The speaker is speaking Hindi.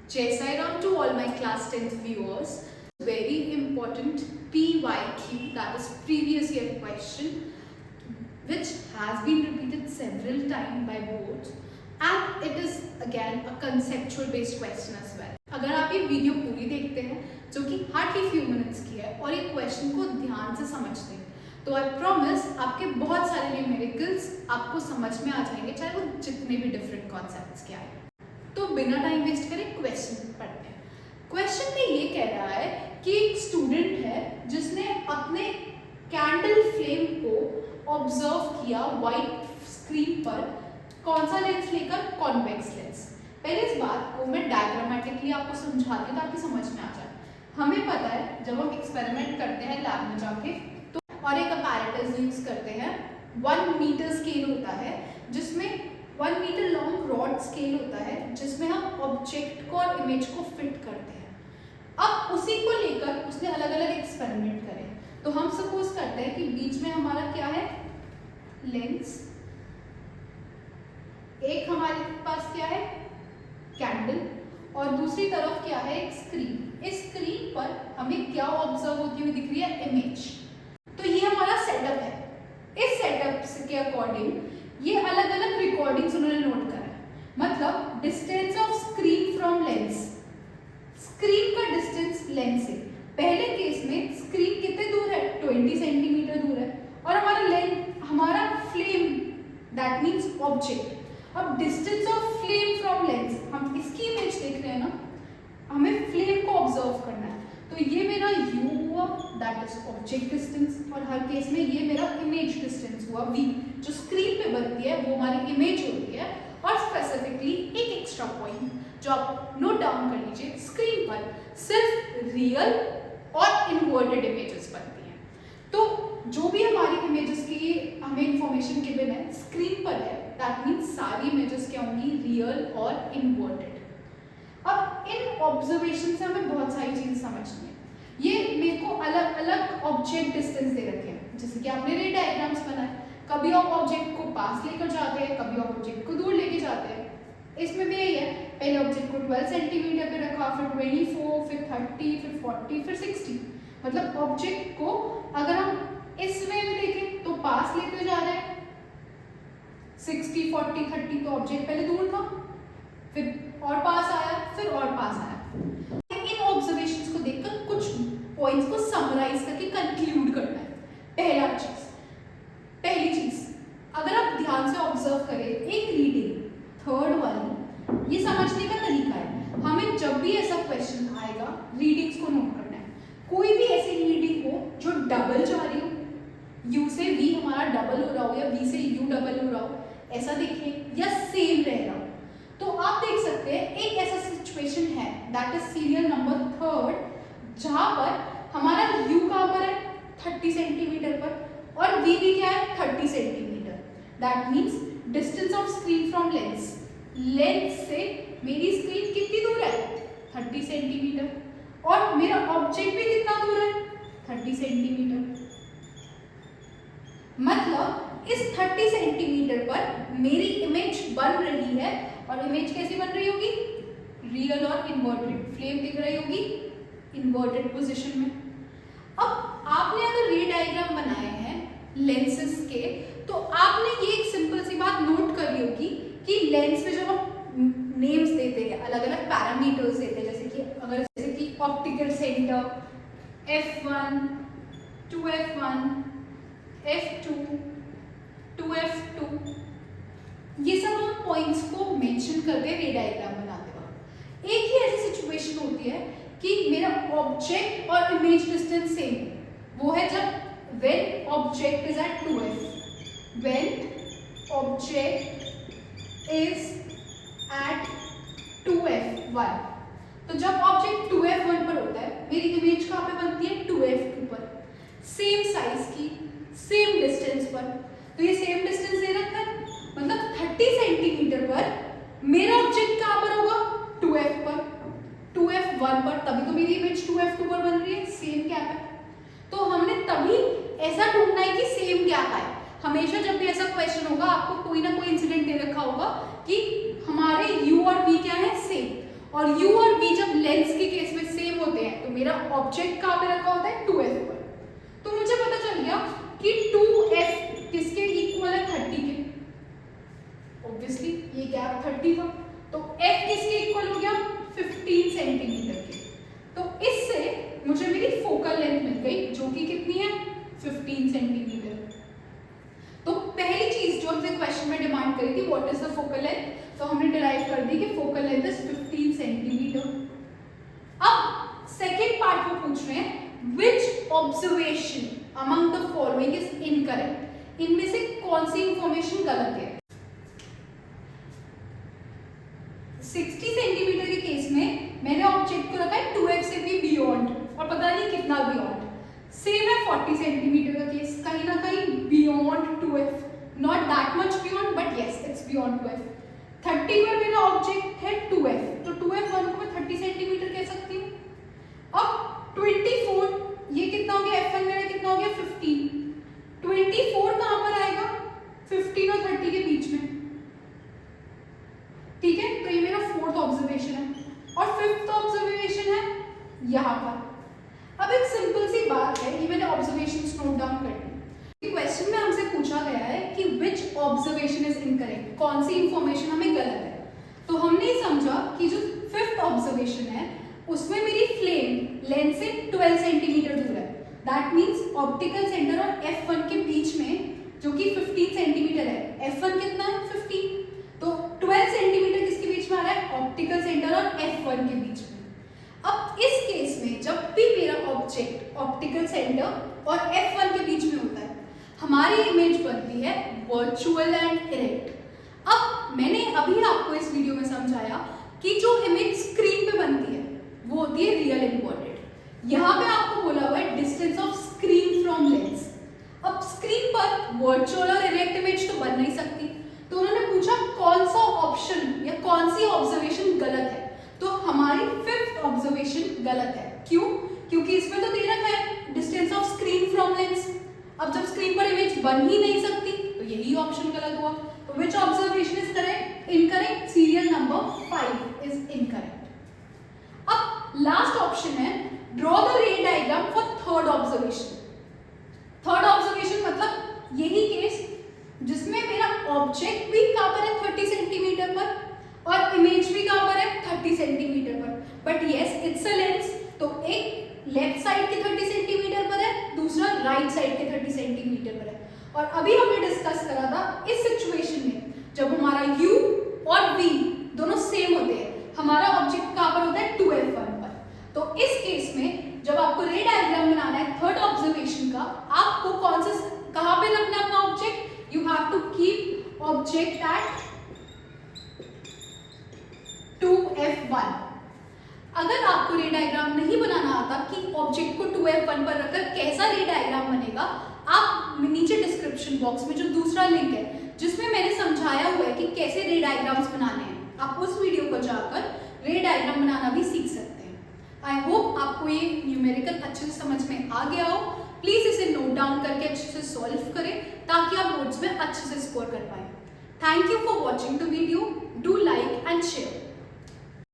Jai Sai Ram to all my class 10th viewers. Very important PYQ, that is previous year question, which has been repeated several times by boards, and it is again a conceptual based question as well. अगर आप ये वीडियो पूरी देखते हैं जो कि हार्डली फ्यू मिनट्स की है और एक क्वेश्चन को ध्यान से समझते हैं तो आई प्रॉमिस आपके बहुत सारे न्यूमेरिकल्स आपको समझ में आ जाएंगे, चाहे वो जितने भी डिफरेंट कॉन्सेप्ट्स के आए। तो बिना टाइम वेस्ट करे क्वेश्चन पढ़ते हैं। क्वेश्चन में ये कह रहा है कि एक स्टूडेंट है जिसने अपने कैंडल फ्लेम को ऑब्जर्व किया व्हाइट स्क्रीन पर, कौन सा लेंस लेकर? Convex lens. पहले इस बात को मैं डायग्रामेटिकली आपको समझाती हूँ ताकि समझ में आ जाए। हमें पता है जब हम एक्सपेरिमेंट करते हैं लैब में जाके तो और एक अपैरेटस यूज करते हैं, 1 मीटर स्केल होता है जिसमें 1 मीटर लॉन्ग रॉड स्केल होता है जिसमें हम ऑब्जेक्ट को और इमेज को फिट करते हैं। अब उसी को लेकर उसने अलग अलग एक्सपेरिमेंट करे। तो हम सपोज करते हैं कि बीच में हमारा क्या है? लेंस। एक हमारे पास क्या है? कैंडल। और दूसरी तरफ क्या है? एक स्क्रीन। इस स्क्रीन पर हमें क्या ऑब्जर्व होती हुई दिख रही है? इमेज। तो ये हमारा सेटअप है। इस सेटअप के अकॉर्डिंग ये अलग अलग रिकॉर्डिंग्स उन्होंने नोट करा है। मतलब distance of screen from lens, screen का डिस्टेंस लेंस से। पहले केस में स्क्रीन कितने दूर है? 20 सेंटीमीटर दूर है और हमारा लेंस, हमारा फ्लेम, दैट मीन्स ऑब्जेक्ट। अब distance of flame from lens, हम इसकी इमेज देख रहे हैं ना, हमें फ्लेम को ऑब्जर्व करना है। तो ये मेरा u हुआ, दैट इज ऑब्जेक्ट डिस्टेंस, और हर केस में ये मेरा इमेज डिस्टेंस हुआ v, जो स्क्रीन पे बनती है वो हमारी इमेज होती है। और स्पेसिफिकली एक एक्स्ट्रा पॉइंट जो आप नोट डाउन कर लीजिए, स्क्रीन पर सिर्फ रियल और इन्वर्टेड इमेजेस बनती हैं। तो जो भी हमारी इमेजेस की हमें इंफॉर्मेशन गिवन है स्क्रीन पर है, दैट मीन्स सारी इमेजेस क्या होंगी? रियल और इन्वर्टेड। अब इन ऑब्जर्वेशन से हमें बहुत सारी चीजें समझनी है। ये मेरे को अलग अलग ऑब्जेक्ट डिस्टेंस दे रखे हैं, जैसे कि आपने रे डायग्राम्स बनाए, कभी आप ऑब्जेक्ट को पास लेकर जाते हैं, कभी आप ऑब्जेक्ट को दूर लेके जाते हैं। इसमें भी यही है, पहले ऑब्जेक्ट को 12 सेंटीमीटर पे रखा, फिर 24, फिर 30, फिर 40, फिर 60। मतलब ऑब्जेक्ट को अगर हम इस वे में देखें तो पास लेकर जा रहे हैं, 60, 40, 30 तो ऑब्जेक्ट पहले दूर था, फिर और पास आया, फिर और पास आया। इन ऑब्जर्वेशंस को देखकर कुछ पॉइंट्स को समराइज करके कंक्लूड करना है। पहली चीज अगर आप ध्यान से ऑब्जर्व करें, एक रीडिंग थर्ड वाली, ये समझने का तरीका है। हमें जब भी ऐसा क्वेश्चन आएगा रीडिंग्स को नोट करना है। कोई भी ऐसी रीडिंग हो जो डबल जा रही हो, u से v हमारा डबल हो रहा हो या v से u डबल हो रहा हो, ऐसा देखें, या सेम रह रहा हो, तो आप देख सकते हैं एक ऐसा सिचुएशन है, दैट इज सीरियल नंबर 3, जहां पर हमारा u कहां पर है? 30 सेंटीमीटर पर, और v भी क्या है? 30 centimetre. That means distance of screen from lens, lens से मेरी स्क्रीन कितनी दूर है? 30 सेंटीमीटर, और मेरा ऑब्जेक्ट भी कितना दूर है? 30 सेंटीमीटर। मतलब इस 30 सेंटीमीटर पर मेरी इमेज बन रही है, और इमेज कैसी बन रही होगी? रियल और इन्वर्टेड। फ्लेम दिख रही होगी इन्वर्टेड पोजीशन में। अब आपने अगर रे डायग्राम बनाए हैं लेंसेस के, तो आपने ये एक सिंपल सी बात नोट करी होगी कि लेंस में जब हम नेम्स देते हैं, अलग अलग पैरामीटर्स देते हैं, जैसे कि optical centre f1, 2f1, f2, 2f2, ये सब हम पॉइंट्स को मेंशन करके रे डायग्राम बनाते हैं। एक ही ऐसी सिचुएशन होती है कि मेरा ऑब्जेक्ट और इमेज डिस्टेंस सेम, वो है जब when object is at 2f, when object is at 2f1। तो जब ऑब्जेक्ट 2f1 पर होता है, मेरी इमेज कहाँ पे बनती है? 2f2 पर, सेम साइज की, सेम डिस्टेंस पर। तो ये सेम डिस्टेंस दे रखा है, मतलब 30 सेंटीमीटर पर मेरा ऑब्जेक्ट कहाँ पर होगा? 2f पर, 2f1 पर, तभी तो मेरी इमेज 2f2 पर बन रही है, सेम गैप है। तो हमने तभी ऐसा ढूंढना है कि सेम गैप आए। हमेशा जब भी ऐसा क्वेश्चन होगा, आपको कोई ना कोई इंसिडेंट दे रखा होगा कि हमारे u और v क्या है? सेम, और u और v मेरा ऑब्जेक्ट कहाँ पे रखा होता है 2f पर। तो मुझे पता चल गया कि 2f किसके इक्वल है 30 के, ऑब्वियसली ये गैप 30 था, तो f किसके इक्वल हो गया 15 सेंटीमीटर के। तो इससे मुझे मेरी फोकल लेंथ मिल गई जो कि कितनी है 15 सेंटीमीटर। तो पहली चीज जो हमसे क्वेश्चन में डिमांड करी थी what is the focal length, तो हमने डिराइव कर दी कि फोकल लेंथ इज 15 सेंटीमीटर। अब सेकेंड पार्ट को पूछ रहे हैं which observation among the following is incorrect, इनमें से कौन सी इंफॉर्मेशन गलत है। 60 सेंटीमीटर के केस में मैंने ऑब्जेक्ट को रखा है 2f से भी बियॉन्ड और पता नहीं कितना बियॉन्ड। सेम है 40 सेंटीमीटर का केस, कहीं ना कहीं beyond 2f, not that much beyond but yes it's beyond 2f। 30 पर मेरा ऑब्जेक्ट है 2f, तो 2f वन को मैं 30 सेंटीमीटर कह सकती हूँ। अब 24 ये कितना हो गया f1 मेरा कितना हो गया 15, 24 कहाँ पर आएगा 15 और 30 के बीच में, ठीक है। तो ये मेरा फोर्थ ऑब्जर्वेशन है और फिफ्थ ऑब्जर्वेशन है यहाँ पर। अब एक सिंपल सी बात है, ये मैंने ऑब्जर्वेशंस नोट डाउन कर ली। क्वेश्चन में हमसे पूछा गया है कि विच ऑब्जर्वेशन इज इनकरेक्ट, कौन सी इंफॉर्मेशन हमें गलत है। तो हमने समझा कि जो फिफ्थ ऑब्जर्वेशन है उसमें मेरी फ्लेम लेंस से 12 सेंटीमीटर दूर है, दैट मीन्स ऑप्टिकल सेंटर और f1 के बीच में जो कि 15 सेंटीमीटर है, f1 कितना है 15, तो 12 सेंटीमीटर किसके बीच में आ रहा है ऑप्टिकल सेंटर और f1 के बीच में। अब इस केस में जब भी मेरा ऑब्जेक्ट ऑप्टिकल सेंटर और f1 के बीच में होता है हमारी इमेज बनती है वर्चुअल एंड इरेक्ट। अब मैंने अभी आपको इस वीडियो में समझाया कि जो इमेज स्क्रीन पे बनती है वो होती है रियल इम्पोर्टेड। यहाँ पे आपको बोला हुआ है distance of screen from lens. अब स्क्रीन पर वर्चुअल और इरेक्ट इमेज तो बन नहीं सकती, तो उन्होंने पूछा कौन सा ऑप्शन या कौन सी ऑब्जर्वेशन गलत है, तो हमारी फिफ्थ ऑब्जर्वेशन गलत है। क्यों? क्योंकि इसमें तो दे रखा है distance of screen from lens. अब जब स्क्रीन पर इमेज बन ही नहीं सकती तो यही ऑप्शन गलत हुआ। तो which observation is correct, incorrect, serial number 5 is incorrect. अब लास्ट ऑप्शन है draw the ray diagram for third observation. Third observation मतलब यही केस जिसमें मेरा ऑब्जेक्ट भी कहां पर है 30 सेंटीमीटर पर और इमेज भी कहां पर है 30 सेंटीमीटर पर, but yes it's a lens. तो एक लेफ्ट साइड के 30 सेंटीमीटर पर है, दूसरा राइट साइड के 30 सेंटीमीटर पर है। और अभी हमने डिस्कस करा था इस सिचुएशन में जब हमारा u और v दोनों सेम होते हैं, हमारा ऑब्जेक्ट कहां पर होता है 2f1 पर। तो इस केस में जब आपको रे डायग्राम बनाना है थर्ड ऑब्जर्वेशन का, आपको कौन से कहां पे रखना है अपना object, you have to keep object at 2f1। अगर आपको रे डायग्राम नहीं बनाना आता कि ऑब्जेक्ट को 2f1 पर रखकर कैसा रे डायग्राम बनेगा, आप नीचे डिस्क्रिप्शन बॉक्स में जो दूसरा लिंक है जिसमें मैंने समझाया हुआ है कि कैसे रे डायग्राम्स बनाने हैं, आप उस वीडियो को जाकर रे डायग्राम बनाना भी सीख सकते हैं। आई होप आपको ये न्यूमेरिकल अच्छे से समझ में आ गया हो। प्लीज इसे नोट डाउन करके अच्छे से सॉल्व करें ताकि आप बोर्ड्स में अच्छे से स्कोर कर पाए। Thank you for watching the video, do like and share.